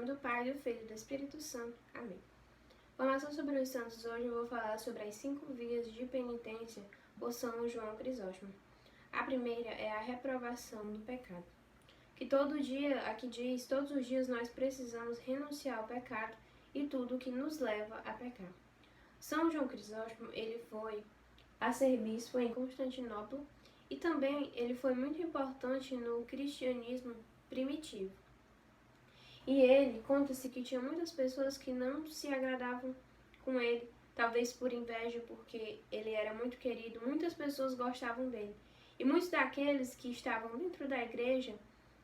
nome do Pai, do Filho e do Espírito Santo. Amém. Formação sobre os santos. Hoje eu vou falar sobre as 5 vias de penitência por São João Crisóstomo. A primeira é a reprovação do pecado. Que todo dia, aqui diz, todos os dias nós precisamos renunciar ao pecado e tudo que nos leva a pecar. São João Crisóstomo, ele foi arcebispo em Constantinopla e também ele foi muito importante no cristianismo primitivo. E ele, conta-se que tinha muitas pessoas que não se agradavam com ele, talvez por inveja, porque ele era muito querido, muitas pessoas gostavam dele. E muitos daqueles que estavam dentro da igreja,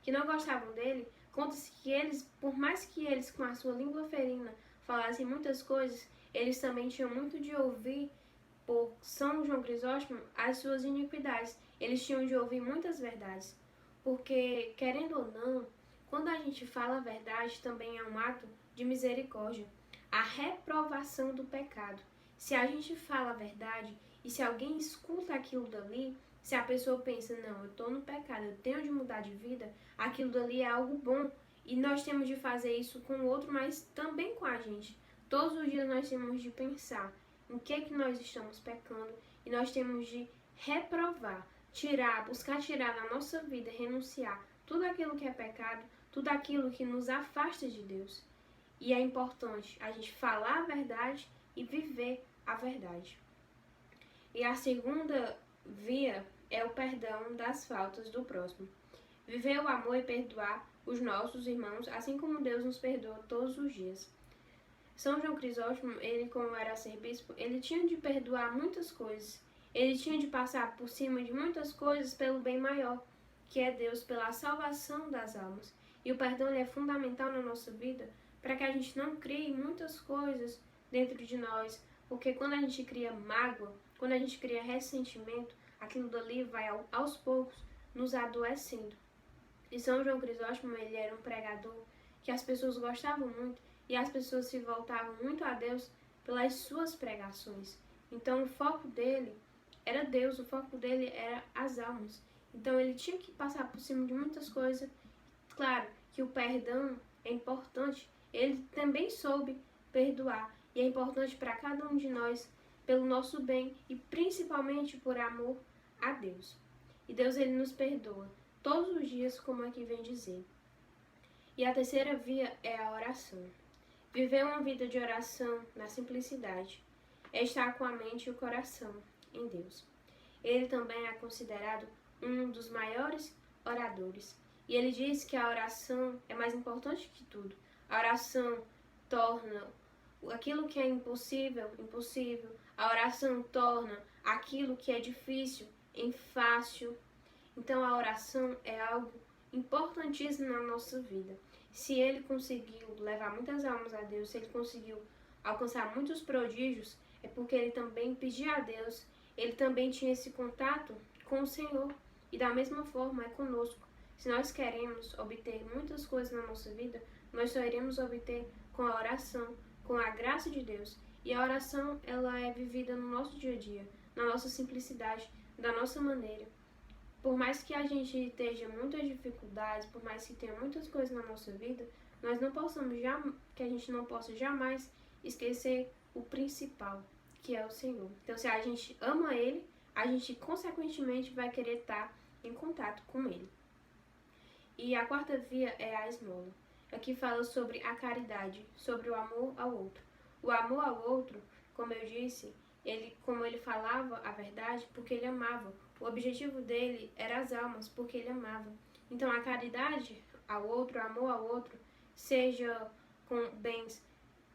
que não gostavam dele, conta-se que eles, por mais que eles com a sua língua ferina falassem muitas coisas, eles também tinham muito de ouvir por São João Crisóstomo as suas iniquidades. Eles tinham de ouvir muitas verdades, porque, querendo ou não, quando a gente fala a verdade, também é um ato de misericórdia. A reprovação do pecado. Se a gente fala a verdade e se alguém escuta aquilo dali, se a pessoa pensa, não, eu estou no pecado, eu tenho de mudar de vida, aquilo dali é algo bom. E nós temos de fazer isso com o outro, mas também com a gente. Todos os dias nós temos de pensar em que nós estamos pecando e nós temos de reprovar, buscar tirar da nossa vida, renunciar tudo aquilo que é pecado, tudo aquilo que nos afasta de Deus. E é importante a gente falar a verdade e viver a verdade. E a segunda via é o perdão das faltas do próximo. Viver o amor e perdoar os nossos irmãos, assim como Deus nos perdoa todos os dias. São João Crisóstomo, ele como era arcebispo, ele tinha de perdoar muitas coisas. Ele tinha de passar por cima de muitas coisas pelo bem maior, que é Deus, pela salvação das almas. E o perdão é fundamental na nossa vida para que a gente não crie muitas coisas dentro de nós, porque quando a gente cria mágoa, quando a gente cria ressentimento, aquilo dali vai aos poucos nos adoecendo. E São João Crisóstomo, ele era um pregador que as pessoas gostavam muito e as pessoas se voltavam muito a Deus pelas suas pregações. Então o foco dele era Deus, o foco dele era as almas. Então ele tinha que passar por cima de muitas coisas. Claro que o perdão é importante, ele também soube perdoar. E é importante para cada um de nós, pelo nosso bem e principalmente por amor a Deus. E Deus, ele nos perdoa todos os dias, como aqui vem dizer. E a terceira via é a oração. Viver uma vida de oração na simplicidade é estar com a mente e o coração em Deus. Ele também é considerado um dos maiores oradores. E ele diz que a oração é mais importante que tudo. A oração torna aquilo que é impossível, impossível. A oração torna aquilo que é difícil em fácil. Então a oração é algo importantíssimo na nossa vida. Se ele conseguiu levar muitas almas a Deus, se ele conseguiu alcançar muitos prodígios, é porque ele também pedia a Deus, ele também tinha esse contato com o Senhor. E da mesma forma é conosco. Se nós queremos obter muitas coisas na nossa vida, nós só iremos obter com a oração, com a graça de Deus. E a oração, ela é vivida no nosso dia a dia, na nossa simplicidade, da nossa maneira. Por mais que a gente esteja muitas dificuldades, por mais que tenha muitas coisas na nossa vida, nós não possamos que a gente não possa jamais esquecer o principal, que é o Senhor. Então, se a gente ama Ele, a gente consequentemente vai querer estar em contato com Ele. E a quarta via é a esmola. Aqui fala sobre a caridade, sobre o amor ao outro. O amor ao outro, como eu disse, como ele falava a verdade, porque ele amava. O objetivo dele era as almas, porque ele amava. Então a caridade ao outro, o amor ao outro, seja com bens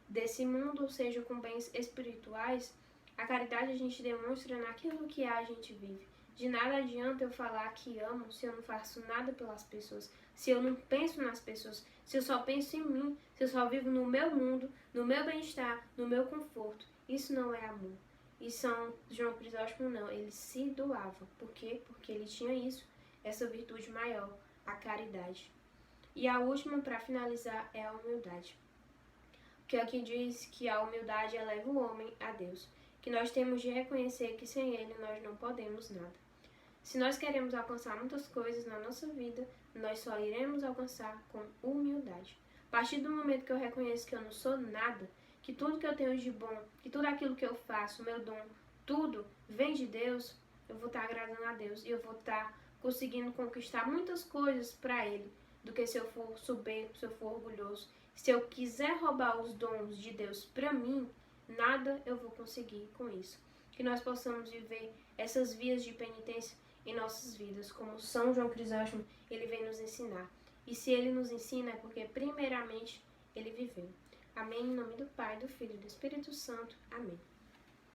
desse mundo, seja com bens espirituais, a caridade a gente demonstra naquilo que a gente vive. De nada adianta eu falar que amo se eu não faço nada pelas pessoas, se eu não penso nas pessoas, se eu só penso em mim, se eu só vivo no meu mundo, no meu bem-estar, no meu conforto. Isso não é amor. E São João Crisóstomo não, ele se doava. Por quê? Porque ele tinha isso, essa virtude maior, a caridade. E a última, para finalizar, é a humildade. Que aqui diz que a humildade eleva o homem a Deus, que nós temos de reconhecer que sem Ele nós não podemos nada. Se nós queremos alcançar muitas coisas na nossa vida, nós só iremos alcançar com humildade. partir do momento que eu reconheço que eu não sou nada, que tudo que eu tenho de bom, que tudo aquilo que eu faço, meu dom, tudo vem de Deus, eu vou estar agradando a Deus e eu vou estar conseguindo conquistar muitas coisas para Ele, do que se eu for soberbo, se eu for orgulhoso. Se eu quiser roubar os dons de Deus para mim, nada eu vou conseguir com isso. Que nós possamos viver essas vias de penitência em nossas vidas, como São João Crisóstomo, ele vem nos ensinar. E se ele nos ensina é porque primeiramente ele viveu. Amém. Em nome do Pai, do Filho e do Espírito Santo. Amém.